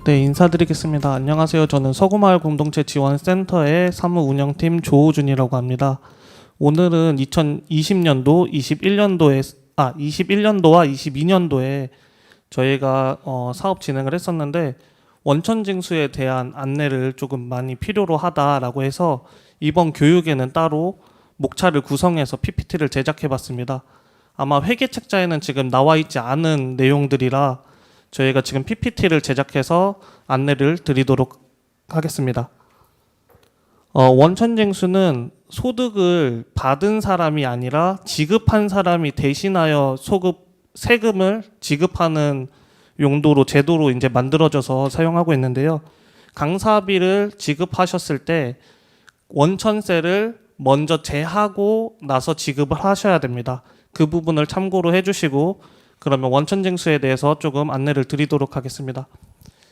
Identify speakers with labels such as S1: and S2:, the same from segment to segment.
S1: 네, 인사드리겠습니다. 안녕하세요. 저는 서구마을 공동체 지원센터의 사무운영팀 조우준이라고 합니다. 오늘은 2020년도, 21년도와 22년도에 저희가 사업 진행을 했었는데 원천징수에 대한 안내를 조금 많이 필요로 하다라고 해서 이번 교육에는 따로 목차를 구성해서 PPT를 제작해 봤습니다. 아마 회계책자에는 지금 나와 있지 않은 내용들이라 저희가 지금 PPT를 제작해서 안내를 드리도록 하겠습니다. 원천징수는 소득을 받은 사람이 아니라 지급한 사람이 대신하여 세금을 지급하는 용도로 제도로 이제 만들어져서 사용하고 있는데요. 강사비를 지급하셨을 때 원천세를 먼저 제하고 나서 지급을 하셔야 됩니다. 그 부분을 참고로 해주시고 그러면 원천징수에 대해서 조금 안내를 드리도록 하겠습니다.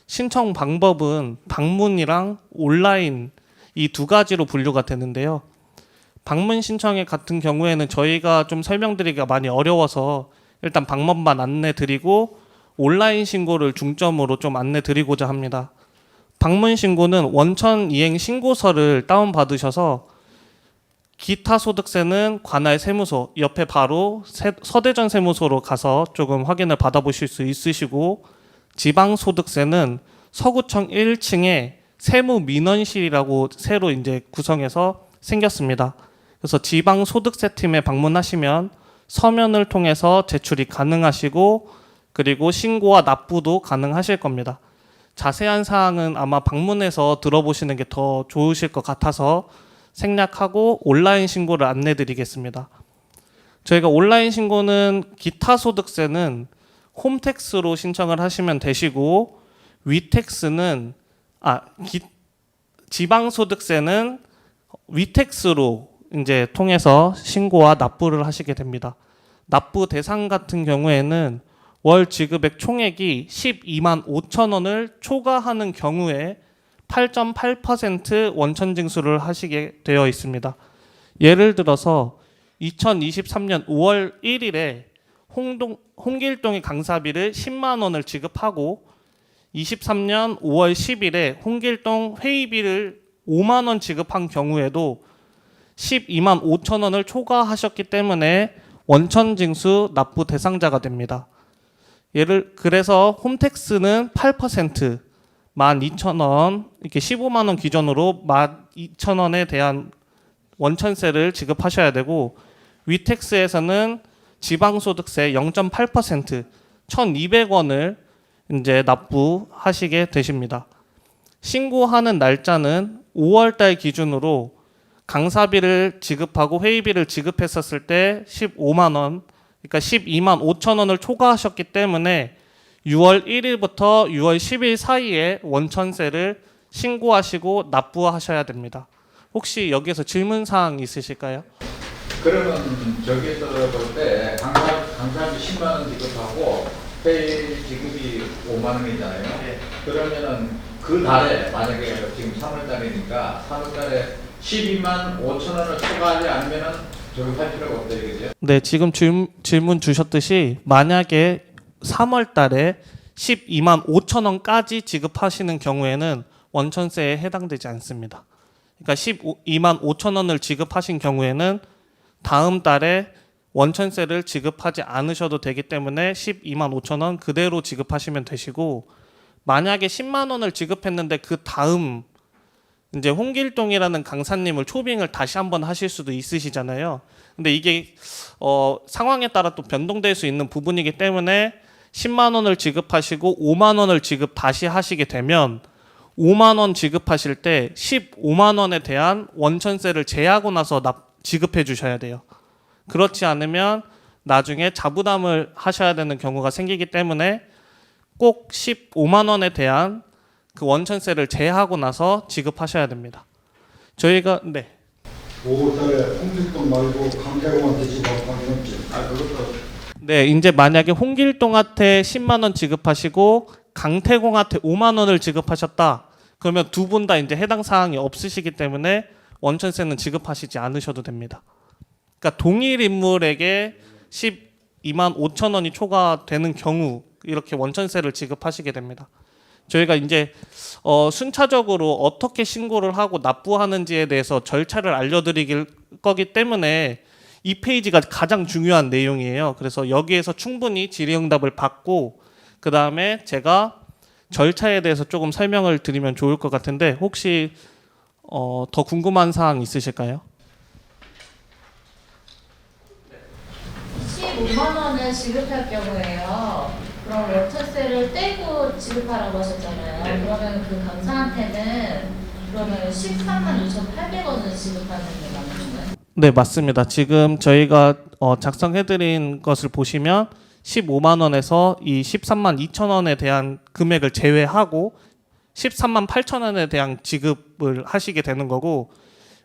S1: 신청 방법은 방문이랑 온라인 이 두 가지로 분류가 되는데요. 방문 신청에 같은 경우에는 저희가 좀 설명드리기가 많이 어려워서 일단 방법만 안내 드리고 온라인 신고를 중점으로 좀 안내 드리고자 합니다. 방문 신고는 원천 이행 신고서를 다운받으셔서 기타 소득세는 관할 세무서 옆에 바로 서대전 세무서로 가서 조금 확인을 받아보실 수 있으시고, 지방 소득세는 서구청 1층에 세무민원실이라고 새로 이제 구성해서 생겼습니다. 그래서 지방 소득세 팀에 방문하시면 서면을 통해서 제출이 가능하시고 그리고 신고와 납부도 가능하실 겁니다. 자세한 사항은 아마 방문해서 들어보시는 게 더 좋으실 것 같아서 생략하고 온라인 신고를 안내 드리겠습니다. 저희가 온라인 신고는 기타 소득세는 홈택스로 신청을 하시면 되시고, 위택스는 지방 소득세는 위택스로 이제 통해서 신고와 납부를 하시게 됩니다. 납부 대상 같은 경우에는 월 지급액 총액이 12만 5천 원을 초과하는 경우에 8.8% 원천징수를 하시게 되어 있습니다. 예를 들어서 2023년 5월 1일에 홍길동의 강사비를 10만 원을 지급하고 23년 5월 10일에 홍길동 회의비를 5만 원 지급한 경우에도 12만 5천 원을 초과하셨기 때문에 원천징수 납부 대상자가 됩니다. 그래서 홈택스는 8%, 12,000원, 이렇게 15만 원 기준으로 12,000원에 대한 원천세를 지급하셔야 되고, 위택스에서는 지방소득세 0.8%, 1,200원을 이제 납부하시게 되십니다. 신고하는 날짜는 5월달 기준으로 강사비를 지급하고 회의비를 지급했었을 때 15만 원, 그러니까 12만 5천 원을 초과하셨기 때문에 6월 1일부터 6월 10일 사이에 원천세를 신고하시고 납부하셔야 됩니다. 혹시 여기에서 질문 사항 있으실까요?
S2: 그러면 저기에서 볼 때 강사비 10만 원 지급하고 회의 지급이 5만 원이잖아요.
S1: 네.
S2: 그러면은 그 달에 만약에 지금 3월 달이니까 3월 달에 12만 5천 원을 초과하지 않으면은 저기 할 필요가 없다 이거죠?
S1: 네, 지금 질문 주셨듯이 만약에 3월 달에 12만 5천 원까지 지급하시는 경우에는 원천세에 해당되지 않습니다. 그러니까 12만 5천 원을 지급하신 경우에는 다음 달에 원천세를 지급하지 않으셔도 되기 때문에 12만 5천 원 그대로 지급하시면 되시고, 만약에 10만 원을 지급했는데 그 다음 이제 홍길동이라는 강사님을 초빙을 다시 한번 하실 수도 있으시잖아요. 근데 이게 상황에 따라 또 변동될 수 있는 부분이기 때문에 10만 원을 지급하시고 5만 원을 지급 다시 하시게 되면 5만 원 지급하실 때 15만 원에 대한 원천세를 제하고 나서 지급해 주셔야 돼요. 그렇지 않으면 나중에 자부담을 하셔야 되는 경우가 생기기 때문에 꼭 15만 원에 대한 그 원천세를 제하고 나서 지급하셔야 됩니다. 저희가
S3: 5월달에 홍길동 말고 강태공한테 지급하는 건지.
S2: 그것도
S1: 네, 이제 만약에 홍길동한테 10만 원 지급하시고 강태공한테 5만 원을 지급하셨다. 그러면 두 분 다 이제 해당 사항이 없으시기 때문에 원천세는 지급하시지 않으셔도 됩니다. 그러니까 동일 인물에게 12만 5천 원이 초과되는 경우 이렇게 원천세를 지급하시게 됩니다. 저희가 이제 순차적으로 어떻게 신고를 하고 납부하는지에 대해서 절차를 알려드릴 거기 때문에 이 페이지가 가장 중요한 내용이에요. 그래서 여기에서 충분히 질의응답을 받고 그 다음에 제가 절차에 대해서 조금 설명을 드리면 좋을 것 같은데 혹시 더 궁금한 사항 있으실까요?
S4: 15만 원을 지급할 경우에요. 그럼 월차세를 떼고 지급하라고 하셨잖아요.
S2: 네.
S4: 그러면 그 강사한테는 그러면 13만 2,800원을 지급하는 게 맞는 건가요?
S1: 네, 맞습니다. 지금 저희가 작성해드린 것을 보시면 15만 원에서 이 13만 2천 원에 대한 금액을 제외하고 13만 8천 원에 대한 지급을 하시게 되는 거고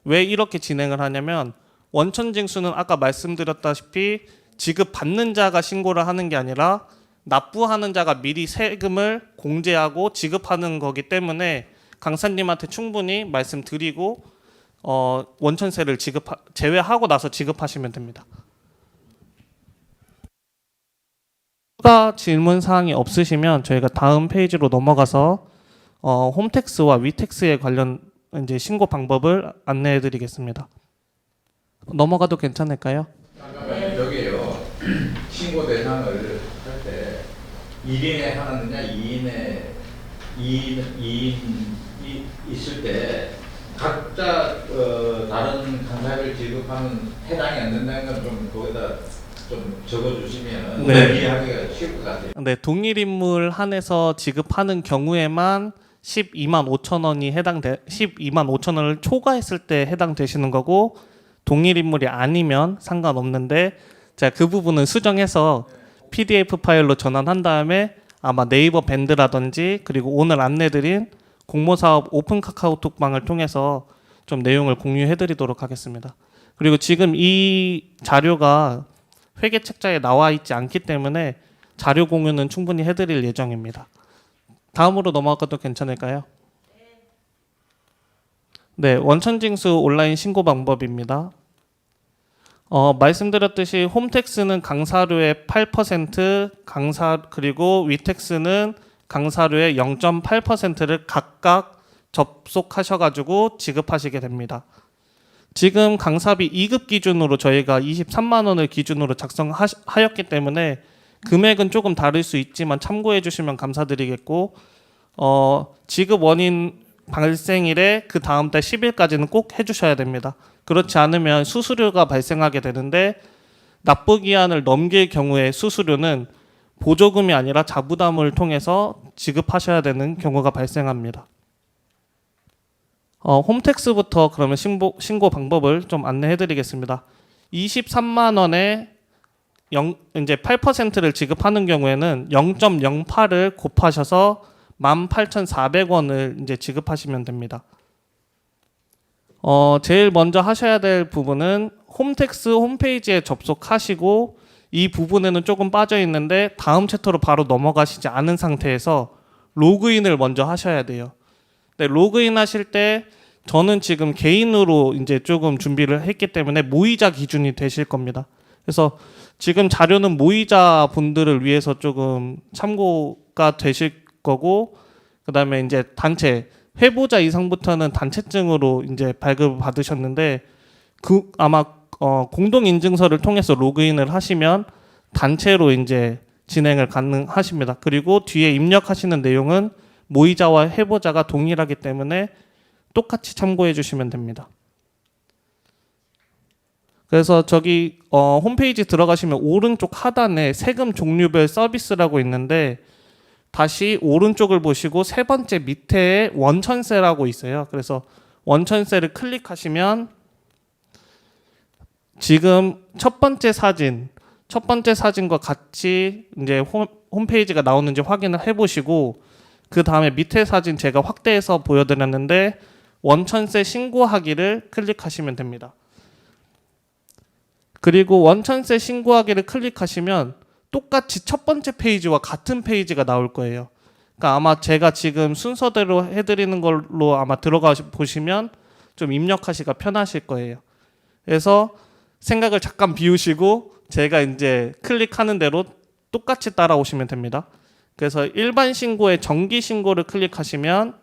S1: 왜 이렇게 진행을 하냐면 원천징수는 아까 말씀드렸다시피 지급받는 자가 신고를 하는 게 아니라 납부하는 자가 미리 세금을 공제하고 지급하는 거기 때문에 강사님한테 충분히 말씀드리고 원천세를 제외하고 나서 지급하시면 됩니다. 추가 질문 사항이 없으시면 저희가 다음 페이지로 넘어가서 홈택스와 위택스에 관련 이제 신고 방법을 안내해드리겠습니다. 넘어가도 괜찮을까요?
S2: 잠깐만요. 여기요. 신고 대상을 할 때 1인에 하느냐 2인이 있을 때 각자 다른 강사비를 지급하면 해당이 안 된다는 건 좀 거기다 좀 적어주시면
S1: 네.
S2: 이해하기가 쉬울 것 같아요.
S1: 네, 동일 인물 한해서 지급하는 경우에만 12만 5천 원이 12만 5천 원을 초과했을 때 해당되시는 거고 동일 인물이 아니면 상관없는데 제가 그 부분은 수정해서 PDF 파일로 전환한 다음에 아마 네이버 밴드라든지 그리고 오늘 안내드린 공모사업 오픈 카카오톡방을 통해서 좀 내용을 공유해드리도록 하겠습니다. 그리고 지금 이 자료가 회계 책자에 나와 있지 않기 때문에 자료 공유는 충분히 해드릴 예정입니다. 다음으로 넘어가도 괜찮을까요? 네, 원천징수 온라인 신고 방법입니다. 말씀드렸듯이 홈택스는 강사료의 8%, 그리고 위택스는 강사료의 0.8%를 각각 접속하셔가지고 지급하시게 됩니다. 지금 강사비 2급 기준으로 저희가 23만 원을 기준으로 작성하였기 때문에 금액은 조금 다를 수 있지만 참고해 주시면 감사드리겠고 지급 원인 발생일에 그 다음 달 10일까지는 꼭 해주셔야 됩니다. 그렇지 않으면 수수료가 발생하게 되는데 납부 기한을 넘길 경우에 수수료는 보조금이 아니라 자부담을 통해서 지급하셔야 되는 경우가 발생합니다. 홈택스부터 그러면 신고 방법을 좀 안내해드리겠습니다. 23만 원에 이제 8%를 지급하는 경우에는 0.08을 곱하셔서 18,400원을 이제 지급하시면 됩니다. 제일 먼저 하셔야 될 부분은 홈택스 홈페이지에 접속하시고 이 부분에는 조금 빠져 있는데 다음 챕터로 바로 넘어가시지 않은 상태에서 로그인을 먼저 하셔야 돼요. 네, 로그인 하실 때 저는 지금 개인으로 이제 조금 준비를 했기 때문에 모의자 기준이 되실 겁니다. 그래서 지금 자료는 모의자 분들을 위해서 조금 참고가 되실 거고 그다음에 이제 단체 회보자 이상부터는 단체증으로 이제 발급을 받으셨는데 아마 공동 인증서를 통해서 로그인을 하시면 단체로 이제 진행을 가능하십니다. 그리고 뒤에 입력하시는 내용은 모의자와 회보자가 동일하기 때문에 똑같이 참고해 주시면 됩니다. 그래서 저기 홈페이지 들어가시면 오른쪽 하단에 세금 종류별 서비스라고 있는데 다시 오른쪽을 보시고 세 번째 밑에 원천세라고 있어요. 그래서 원천세를 클릭하시면 지금 첫 번째 사진과 같이 이제 홈페이지가 나오는지 확인을 해보시고 그 다음에 밑에 사진 제가 확대해서 보여드렸는데 원천세 신고하기를 클릭하시면 됩니다. 그리고 원천세 신고하기를 클릭하시면 똑같이 첫 번째 페이지와 같은 페이지가 나올 거예요. 그러니까 아마 제가 지금 순서대로 해드리는 걸로 아마 들어가 보시면 좀 입력하시기가 편하실 거예요. 그래서 생각을 잠깐 비우시고 제가 이제 클릭하는 대로 똑같이 따라오시면 됩니다. 그래서 일반 신고에 정기 신고를 클릭하시면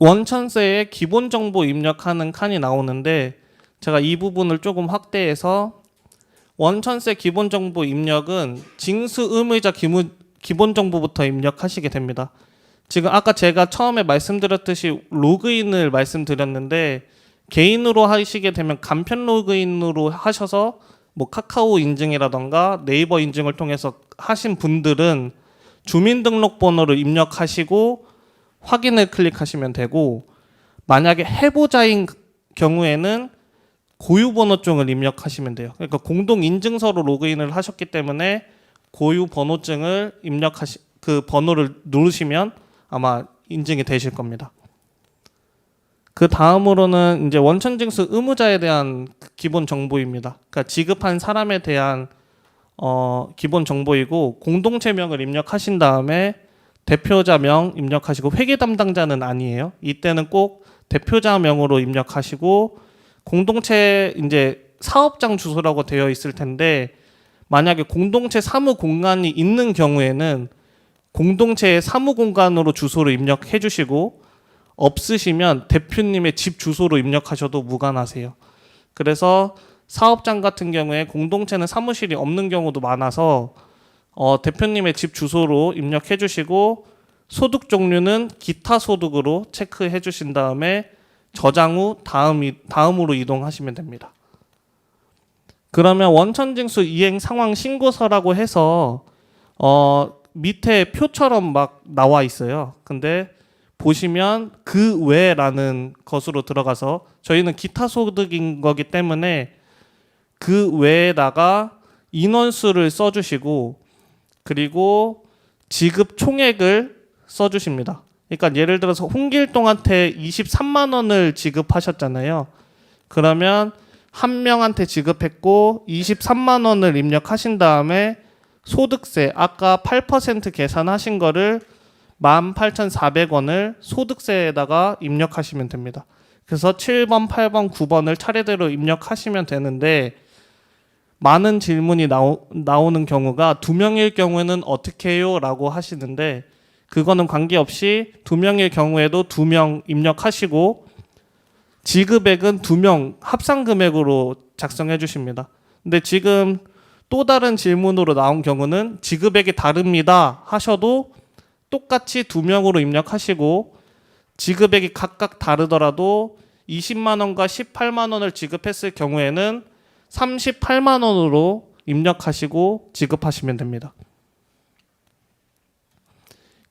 S1: 원천세의 기본 정보 입력하는 칸이 나오는데 제가 이 부분을 조금 확대해서 원천세 기본 정보 입력은 징수 의무자 기본 정보부터 입력하시게 됩니다. 지금 아까 제가 처음에 말씀드렸듯이 로그인을 말씀드렸는데 개인으로 하시게 되면 간편 로그인으로 하셔서 뭐 카카오 인증이라던가 네이버 인증을 통해서 하신 분들은 주민등록번호를 입력하시고 확인을 클릭하시면 되고, 만약에 해보자인 경우에는 고유번호증을 입력하시면 돼요. 그러니까 공동인증서로 로그인을 하셨기 때문에 고유번호증을 그 번호를 누르시면 아마 인증이 되실 겁니다. 그 다음으로는 이제 원천징수 의무자에 대한 기본 정보입니다. 그러니까 지급한 사람에 대한 기본 정보이고, 공동체명을 입력하신 다음에 대표자명 입력하시고, 회계 담당자는 아니에요. 이때는 꼭 대표자명으로 입력하시고, 공동체 이제 사업장 주소라고 되어 있을 텐데 만약에 공동체 사무 공간이 있는 경우에는 공동체의 사무 공간으로 주소를 입력해 주시고, 없으시면 대표님의 집 주소로 입력하셔도 무관하세요. 그래서 사업장 같은 경우에 공동체는 사무실이 없는 경우도 많아서 대표님의 집 주소로 입력해 주시고, 소득 종류는 기타 소득으로 체크해 주신 다음에 저장 후 다음으로 이동하시면 됩니다. 그러면 원천징수 이행 상황 신고서라고 해서 밑에 표처럼 막 나와 있어요. 근데 보시면 그 외라는 것으로 들어가서, 저희는 기타 소득인 거기 때문에 그 외에다가 인원수를 써주시고, 그리고 지급 총액을 써주십니다. 그러니까 예를 들어서 홍길동한테 23만 원을 지급하셨잖아요. 그러면 한 명한테 지급했고 23만 원을 입력하신 다음에 소득세, 아까 8% 계산하신 거를 18,400원을 소득세에다가 입력하시면 됩니다. 그래서 7번, 8번, 9번을 차례대로 입력하시면 되는데, 많은 질문이 나오는 경우가 2명일 경우에는 어떻게 해요? 라고 하시는데, 그거는 관계없이 2명일 경우에도 2명 입력하시고, 지급액은 2명 합산금액으로 작성해 주십니다. 근데 지금 또 다른 질문으로 나온 경우는 지급액이 다릅니다 하셔도 똑같이 2명으로 입력하시고, 지급액이 각각 다르더라도 20만 원과 18만 원을 지급했을 경우에는 38만 원으로 입력하시고 지급하시면 됩니다.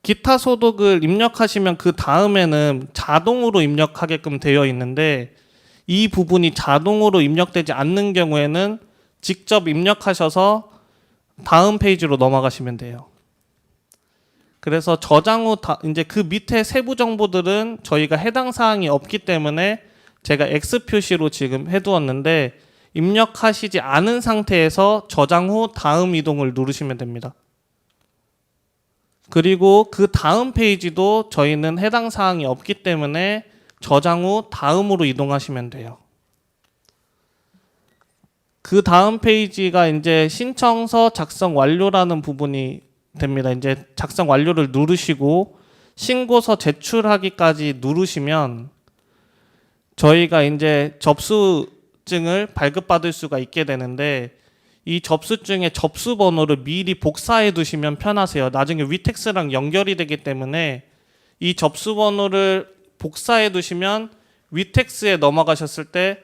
S1: 기타 소득을 입력하시면 그 다음에는 자동으로 입력하게끔 되어 있는데, 이 부분이 자동으로 입력되지 않는 경우에는 직접 입력하셔서 다음 페이지로 넘어가시면 돼요. 그래서 저장 후 이제 그 밑에 세부 정보들은 저희가 해당 사항이 없기 때문에 제가 X 표시로 지금 해두었는데, 입력하시지 않은 상태에서 저장 후 다음 이동을 누르시면 됩니다. 그리고 그 다음 페이지도 저희는 해당 사항이 없기 때문에 저장 후 다음으로 이동하시면 돼요. 그 다음 페이지가 이제 신청서 작성 완료라는 부분이 됩니다. 이제 작성 완료를 누르시고 신고서 제출하기까지 누르시면 저희가 이제 접수증을 발급받을 수가 있게 되는데, 이 접수증의 접수 번호를 미리 복사해 두시면 편하세요. 나중에 위텍스랑 연결이 되기 때문에 이 접수 번호를 복사해 두시면 위텍스에 넘어가셨을 때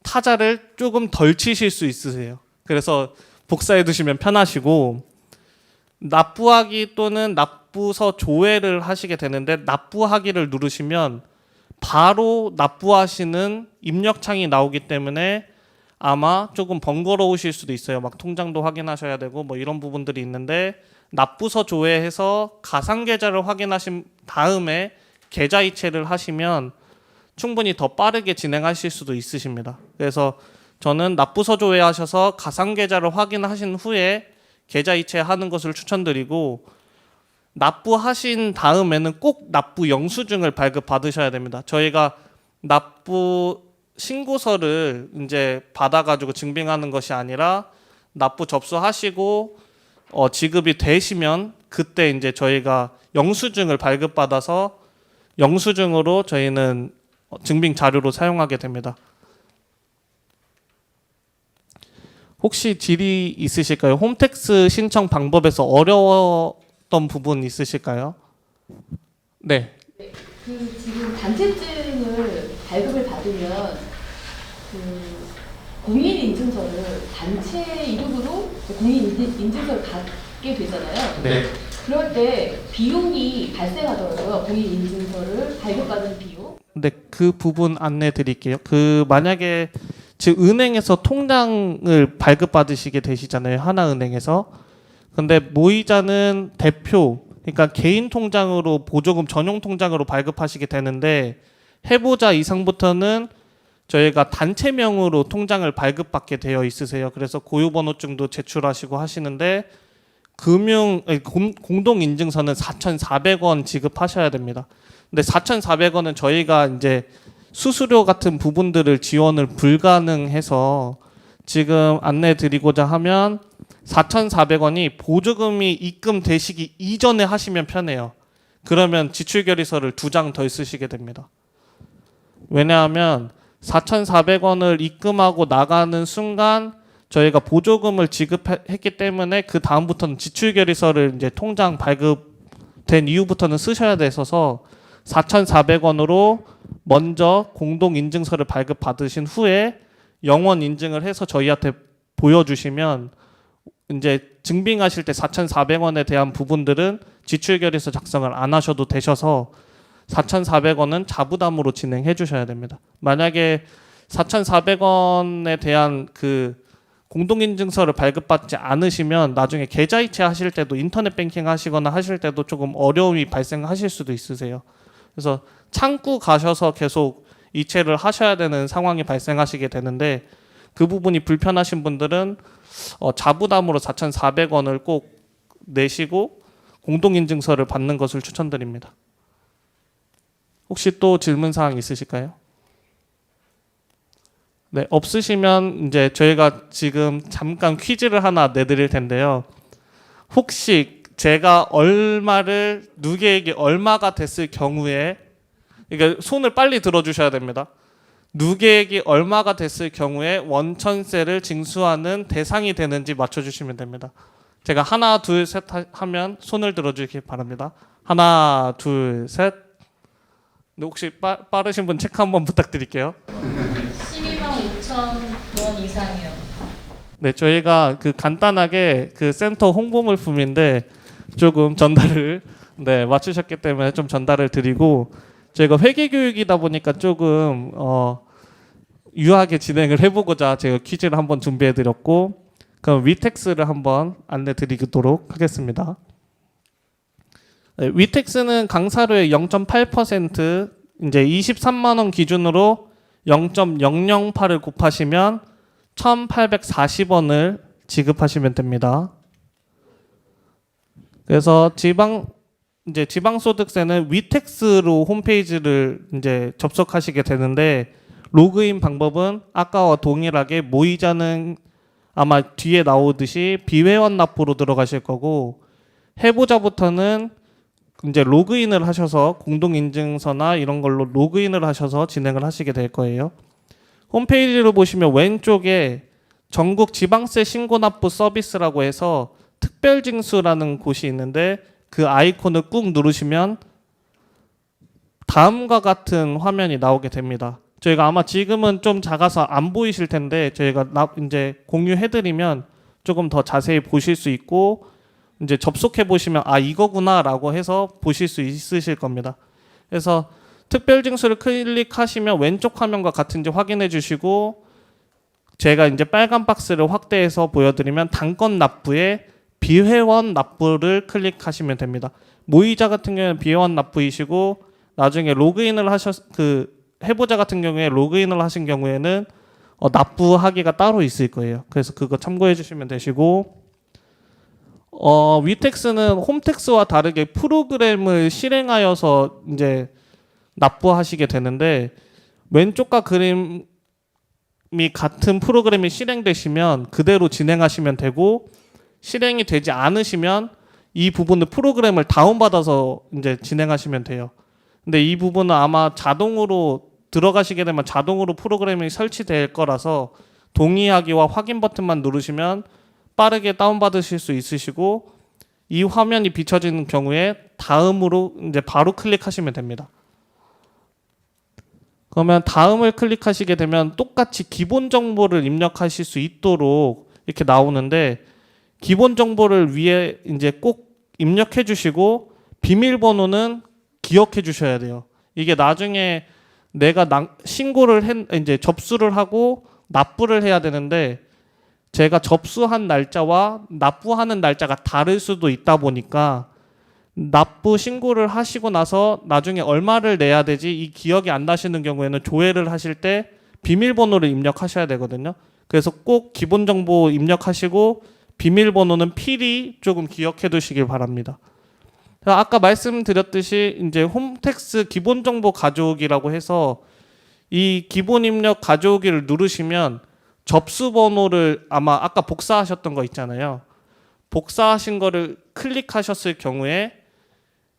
S1: 타자를 조금 덜 치실 수 있으세요. 그래서 복사해 두시면 편하시고, 납부하기 또는 납부서 조회를 하시게 되는데, 납부하기를 누르시면 바로 납부하시는 입력창이 나오기 때문에 아마 조금 번거로우실 수도 있어요. 막 통장도 확인하셔야 되고 뭐 이런 부분들이 있는데, 납부서 조회해서 가상계좌를 확인하신 다음에 계좌 이체를 하시면 충분히 더 빠르게 진행하실 수도 있으십니다. 그래서 저는 납부서 조회하셔서 가상계좌를 확인하신 후에 계좌 이체하는 것을 추천드리고, 납부하신 다음에는 꼭 납부 영수증을 발급받으셔야 됩니다. 저희가 납부 신고서를 이제 받아가지고 증빙하는 것이 아니라 납부 접수하시고 지급이 되시면 그때 이제 저희가 영수증을 발급받아서 영수증으로 저희는 증빙 자료로 사용하게 됩니다. 혹시 질의 있으실까요? 홈택스 신청 방법에서 어려웠던 부분 있으실까요? 네.
S5: 그 지금 단체증을 발급을 받으면 그 공인인증서를 단체 이름으로 공인인증서를 갖게 되잖아요.
S1: 네.
S5: 그럴 때 비용이 발생하더라고요. 공인인증서를 발급받은 비용.
S1: 네, 그 부분 안내 드릴게요. 그 만약에 지금 은행에서 통장을 발급받으시게 되시잖아요. 하나은행에서. 근데 모이자는 대표, 그러니까 개인 통장으로 보조금 전용 통장으로 발급하시게 되는데 해보자 이상부터는 저희가 단체명으로 통장을 발급받게 되어 있으세요. 그래서 고유번호증도 제출하시고 하시는데 공동인증서는 4,400원 지급하셔야 됩니다. 근데 4,400원은 저희가 이제 수수료 같은 부분들을 지원을 불가능해서 지금 안내 드리고자 하면 4,400원이 보조금이 입금되시기 이전에 하시면 편해요. 그러면 지출결의서를 2장 더 쓰시게 됩니다. 왜냐하면 4,400원을 입금하고 나가는 순간 저희가 보조금을 지급했기 때문에 그 다음부터는 지출결의서를 이제 통장 발급된 이후부터는 쓰셔야 돼서 4,400원으로 먼저 공동인증서를 발급받으신 후에 영원 인증을 해서 저희한테 보여주시면 이제 증빙하실 때 4,400원에 대한 부분들은 지출결의서 작성을 안 하셔도 되셔서 4,400원은 자부담으로 진행해 주셔야 됩니다. 만약에 4,400원에 대한 그 공동인증서를 발급받지 않으시면 나중에 계좌이체 하실 때도 인터넷 뱅킹 하시거나 하실 때도 조금 어려움이 발생하실 수도 있으세요. 그래서 창구 가셔서 계속 이체를 하셔야 되는 상황이 발생하시게 되는데 그 부분이 불편하신 분들은 자부담으로 4,400원을 꼭 내시고 공동인증서를 받는 것을 추천드립니다. 혹시 또 질문 사항 있으실까요? 네, 없으시면 이제 저희가 지금 잠깐 퀴즈를 하나 내드릴 텐데요. 혹시 제가 얼마를 누구에게 얼마가 됐을 경우에, 그러니까 손을 빨리 들어주셔야 됩니다. 누구에게 얼마가 됐을 경우에 원천세를 징수하는 대상이 되는지 맞춰주시면 됩니다. 제가 하나, 둘, 셋 하면 손을 들어주시기 바랍니다. 하나, 둘, 셋. 네, 혹시 빠르신 분 체크 한번 부탁드릴게요.
S4: 12만 5천 원 이상이요.
S1: 네, 저희가 그 간단하게 그 센터 홍보물품인데 조금 전달을 맞추셨기 때문에 좀 전달을 드리고 저희가 회계 교육이다 보니까 조금 유하게 진행을 해보고자 제가 퀴즈를 한번 준비해드렸고 그럼 위텍스를 한번 안내드리도록 하겠습니다. 네, 위텍스는 강사료의 0.8% 이제 23만 원 기준으로 0.008을 곱하시면 1,840원을 지급하시면 됩니다. 그래서 지방소득세는 위텍스로 홈페이지를 이제 접속하시게 되는데 로그인 방법은 아까와 동일하게 모이자는 아마 뒤에 나오듯이 비회원 납부로 들어가실 거고 해보자부터는 이제 로그인을 하셔서 공동인증서나 이런 걸로 로그인을 하셔서 진행을 하시게 될 거예요. 홈페이지를 보시면 왼쪽에 전국 지방세 신고납부 서비스라고 해서 특별징수라는 곳이 있는데 그 아이콘을 꾹 누르시면 다음과 같은 화면이 나오게 됩니다. 저희가 아마 지금은 좀 작아서 안 보이실 텐데 저희가 이제 공유해드리면 조금 더 자세히 보실 수 있고 이제 접속해 보시면 아 이거구나라고 해서 보실 수 있으실 겁니다. 그래서 특별징수를 클릭하시면 왼쪽 화면과 같은지 확인해 주시고 제가 이제 빨간 박스를 확대해서 보여드리면 단건 납부에 비회원 납부를 클릭하시면 됩니다. 모이자 같은 경우는 비회원 납부이시고 나중에 로그인을 해보자 같은 경우에 로그인을 하신 경우에는 납부하기가 따로 있을 거예요. 그래서 그거 참고해 주시면 되시고 위텍스는 홈택스와 다르게 프로그램을 실행하여서 이제 납부하시게 되는데 왼쪽과 그림이 같은 프로그램이 실행되시면 그대로 진행하시면 되고 실행이 되지 않으시면 이 부분을 프로그램을 다운받아서 이제 진행하시면 돼요. 근데 이 부분은 아마 자동으로 들어가시게 되면 자동으로 프로그램이 설치될 거라서 동의하기와 확인 버튼만 누르시면 빠르게 다운받으실 수 있으시고 이 화면이 비춰지는 경우에 다음으로 이제 바로 클릭하시면 됩니다. 그러면 다음을 클릭하시게 되면 똑같이 기본 정보를 입력하실 수 있도록 이렇게 나오는데 기본 정보를 위에 이제 꼭 입력해 주시고 비밀번호는 기억해 주셔야 돼요. 이게 나중에 내가 신고를 이제 접수를 하고 납부를 해야 되는데 제가 접수한 날짜와 납부하는 날짜가 다를 수도 있다 보니까 납부 신고를 하시고 나서 나중에 얼마를 내야 되지 이 기억이 안 나시는 경우에는 조회를 하실 때 비밀번호를 입력하셔야 되거든요. 그래서 꼭 기본 정보 입력하시고 비밀번호는 필히 조금 기억해 두시길 바랍니다. 아까 말씀드렸듯이 이제 홈택스 기본 정보 가져오기라고 해서 이 기본 입력 가져오기를 누르시면 접수 번호를 아마 아까 복사하셨던 거 있잖아요. 복사하신 거를 클릭하셨을 경우에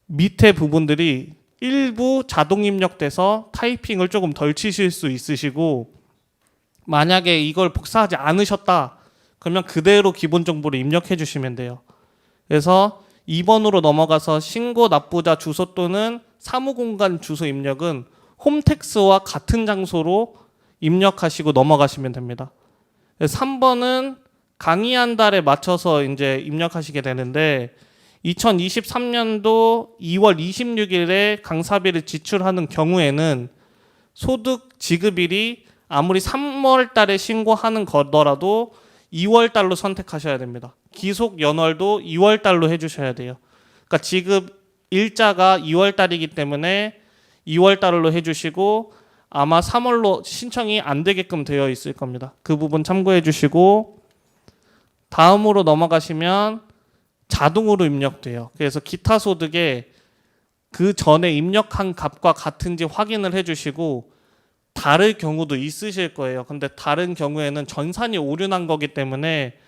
S1: 밑에 부분들이 일부 자동 입력돼서 타이핑을 조금 덜 치실 수 있으시고 만약에 이걸 복사하지 않으셨다 그러면 그대로 기본 정보를 입력해 주시면 돼요. 그래서 2번으로 넘어가서 신고 납부자 주소 또는 사무공간 주소 입력은 홈택스와 같은 장소로 입력하시고 넘어가시면 됩니다. 3번은 강의한 달에 맞춰서 이제 입력하시게 되는데 2023년도 2월 26일에 강사비를 지출하는 경우에는 소득 지급일이 아무리 3월 달에 신고하는 거더라도 2월 달로 선택하셔야 됩니다. 기속 연월도 2월 달로 해주셔야 돼요. 그러니까 지급 일자가 2월 달이기 때문에 2월 달로 해주시고 아마 3월로 신청이 안 되게끔 되어 있을 겁니다. 그 부분 참고해 주시고 다음으로 넘어가시면 자동으로 입력돼요. 그래서 기타 소득에 그 전에 입력한 값과 같은지 확인을 해주시고 다를 경우도 있으실 거예요. 근데 다른 경우에는 전산이 오류난 거기 때문에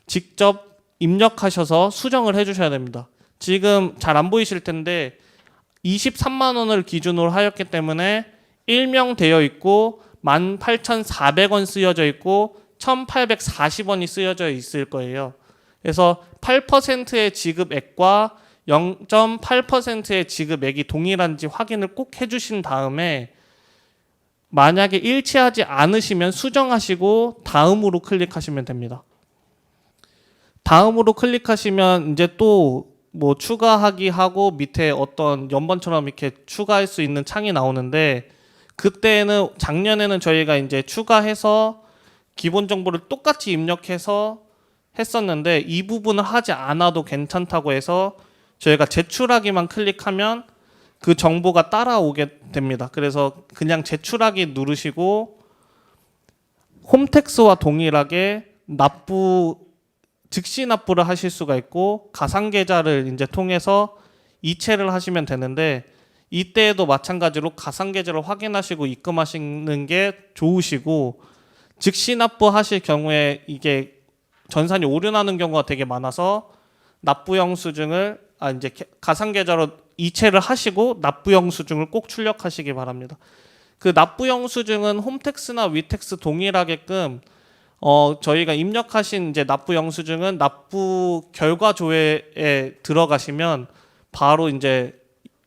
S1: 직접 입력하셔서 수정을 해주셔야 됩니다. 지금 잘 안 보이실 텐데 23만 원을 기준으로 하였기 때문에 일명되어 있고 18,400원 쓰여져 있고 1,840원이 쓰여져 있을 거예요. 그래서 8%의 지급액과 0.8%의 지급액이 동일한지 확인을 꼭 해주신 다음에 만약에 일치하지 않으시면 수정하시고 다음으로 클릭하시면 됩니다. 다음으로 클릭하시면 이제 또 뭐 추가하기 하고 밑에 어떤 연번처럼 이렇게 추가할 수 있는 창이 나오는데 그때는 작년에는 저희가 이제 추가해서 기본 정보를 똑같이 입력해서 했었는데 이 부분을 하지 않아도 괜찮다고 해서 저희가 제출하기만 클릭하면 그 정보가 따라오게 됩니다. 그래서 그냥 제출하기 누르시고 홈택스와 동일하게 즉시 납부를 하실 수가 있고 가상계좌를 이제 통해서 이체를 하시면 되는데 이때에도 마찬가지로 가상계좌를 확인하시고 입금하시는 게 좋으시고 즉시 납부하실 경우에 이게 전산이 오류나는 경우가 되게 많아서 납부 영수증을 이제 가상계좌로 이체를 하시고 납부 영수증을 꼭 출력하시기 바랍니다. 그 납부 영수증은 홈택스나 위택스 동일하게끔 저희가 입력하신 이제 납부 영수증은 납부 결과 조회에 들어가시면 바로 이제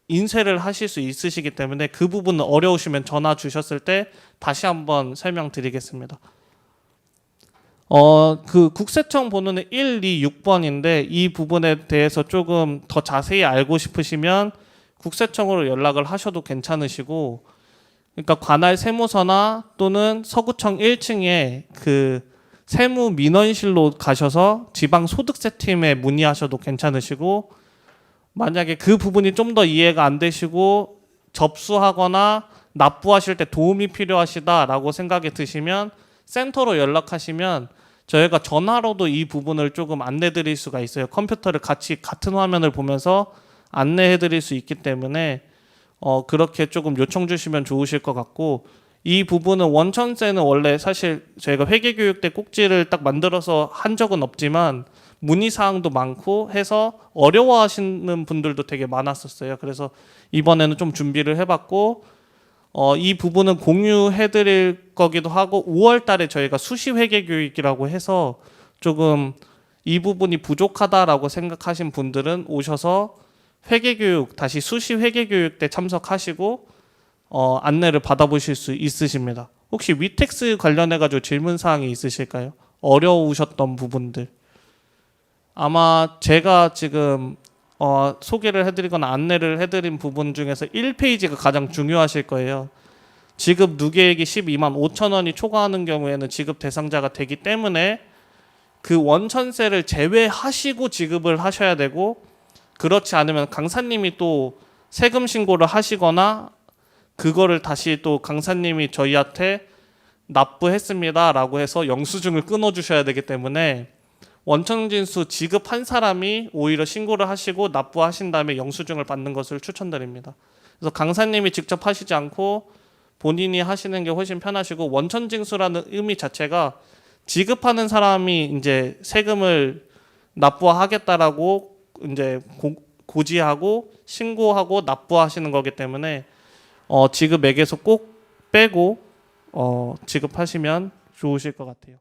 S1: 인쇄를 하실 수 있으시기 때문에 그 부분은 어려우시면 전화 주셨을 때 다시 한번 설명드리겠습니다. 그 국세청 번호는 126번인데 이 부분에 대해서 조금 더 자세히 알고 싶으시면 국세청으로 연락을 하셔도 괜찮으시고 그러니까 관할 세무서나 또는 서구청 1층에 그 세무 민원실로 가셔서 지방소득세팀에 문의하셔도 괜찮으시고 만약에 그 부분이 좀 더 이해가 안 되시고 접수하거나 납부하실 때 도움이 필요하시다라고 생각이 드시면 센터로 연락하시면 저희가 전화로도 이 부분을 조금 안내 드릴 수가 있어요. 컴퓨터를 같이 같은 화면을 보면서 안내해 드릴 수 있기 때문에 그렇게 조금 요청 주시면 좋으실 것 같고 이 부분은 원천세는 원래 사실 저희가 회계교육 때 꼭지를 딱 만들어서 한 적은 없지만 문의사항도 많고 해서 어려워하시는 분들도 되게 많았었어요. 그래서 이번에는 좀 준비를 해봤고 이 부분은 공유해드릴 거기도 하고 5월 달에 저희가 수시 회계교육이라고 해서 조금 이 부분이 부족하다라고 생각하신 분들은 오셔서 회계교육 다시 수시 회계교육 때 참석하시고 안내를 받아보실 수 있으십니다. 혹시 위텍스 관련해 가지고 질문 사항이 있으실까요? 어려우셨던 부분들. 아마 제가 지금 소개를 해드리거나 안내를 해드린 부분 중에서 1페이지가 가장 중요하실 거예요. 지급 누계액이 12만 5천 원이 초과하는 경우에는 지급 대상자가 되기 때문에 그 원천세를 제외하시고 지급을 하셔야 되고, 그렇지 않으면 강사님이 또 세금 신고를 하시거나 그거를 다시 또 강사님이 저희한테 납부했습니다라고 해서 영수증을 끊어주셔야 되기 때문에 원천징수 지급한 사람이 오히려 신고를 하시고 납부하신 다음에 영수증을 받는 것을 추천드립니다. 그래서 강사님이 직접 하시지 않고 본인이 하시는 게 훨씬 편하시고, 원천징수라는 의미 자체가 지급하는 사람이 이제 세금을 납부하겠다라고 이제 고지하고 신고하고 납부하시는 거기 때문에 지급액에서 꼭 빼고 지급하시면 좋으실 것 같아요.